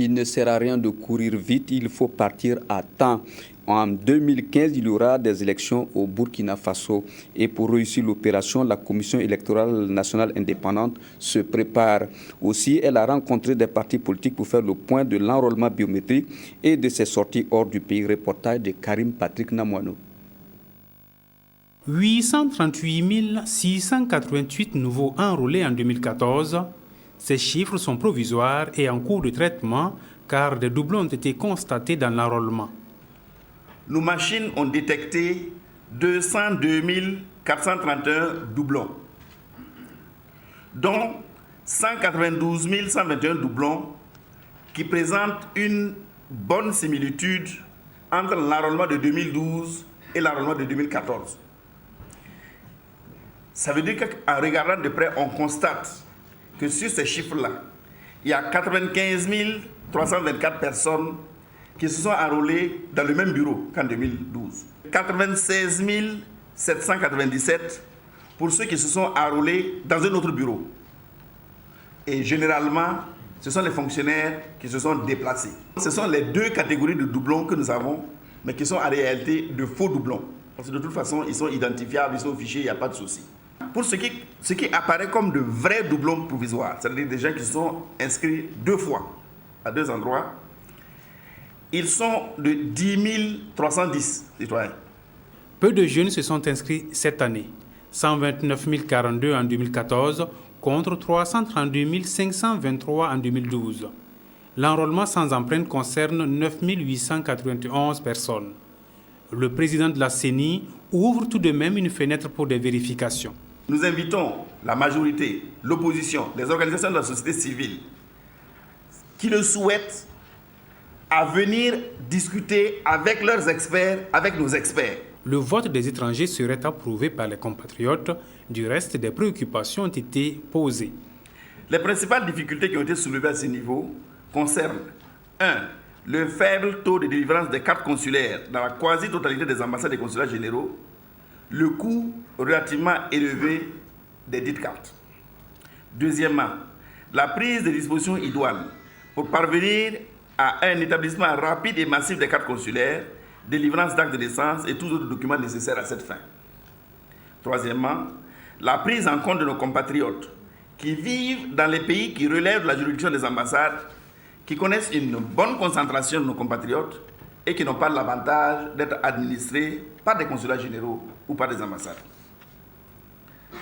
Il ne sert à rien de courir vite, il faut partir à temps. En 2015, il y aura des élections au Burkina Faso. Et pour réussir l'opération, la Commission électorale nationale indépendante se prépare. Aussi, elle a rencontré des partis politiques pour faire le point de l'enrôlement biométrique et de ses sorties hors du pays. Reportage de Karim Patrick Namouano. 838 688 nouveaux enrôlés en 2014. Ces chiffres sont provisoires et en cours de traitement car des doublons ont été constatés dans l'enrôlement. Nos machines ont détecté 202 431 doublons, dont 192 121 doublons qui présentent une bonne similitude entre l'enrôlement de 2012 et l'enrôlement de 2014. Ça veut dire qu'en regardant de près, on constate que sur ces chiffres-là, il y a 95 324 personnes qui se sont enrôlées dans le même bureau qu'en 2012. 96 797 pour ceux qui se sont enrôlés dans un autre bureau. Et généralement, ce sont les fonctionnaires qui se sont déplacés. Ce sont les deux catégories de doublons que nous avons, mais qui sont en réalité de faux doublons. Parce que de toute façon, ils sont identifiables, ils sont fichés, il n'y a pas de souci. Pour ce qui apparaît comme de vrais doublons provisoires, c'est-à-dire des gens qui se sont inscrits 2 fois à 2 endroits, ils sont de 10 310 citoyens. Peu de jeunes se sont inscrits cette année. 129 042 en 2014 contre 332 523 en 2012. L'enrôlement sans empreinte concerne 9 891 personnes. Le président de la CENI ouvre tout de même une fenêtre pour des vérifications. Nous invitons la majorité, l'opposition, les organisations de la société civile qui le souhaitent à venir discuter avec leurs experts, avec nos experts. Le vote des étrangers serait approuvé par les compatriotes. Du reste, des préoccupations ont été posées. Les principales difficultés qui ont été soulevées à ce niveau concernent 1. Le faible taux de délivrance des cartes consulaires dans la quasi-totalité des ambassades et consulats généraux, le coût relativement élevé des dites cartes. Deuxièmement, la prise de dispositions idoines pour parvenir à un établissement rapide et massif des cartes consulaires, délivrance d'actes de naissance et tous autres documents nécessaires à cette fin. Troisièmement, la prise en compte de nos compatriotes qui vivent dans les pays qui relèvent de la juridiction des ambassades, qui connaissent une bonne concentration de nos compatriotes et qui n'ont pas l'avantage d'être administrés par des consulats généraux ou par des ambassades.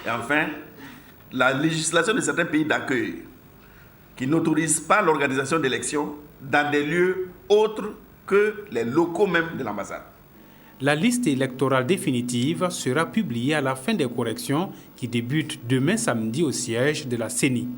Et enfin, la législation de certains pays d'accueil qui n'autorisent pas l'organisation d'élections dans des lieux autres que les locaux même de l'ambassade. La liste électorale définitive sera publiée à la fin des corrections qui débutent demain samedi au siège de la CENI.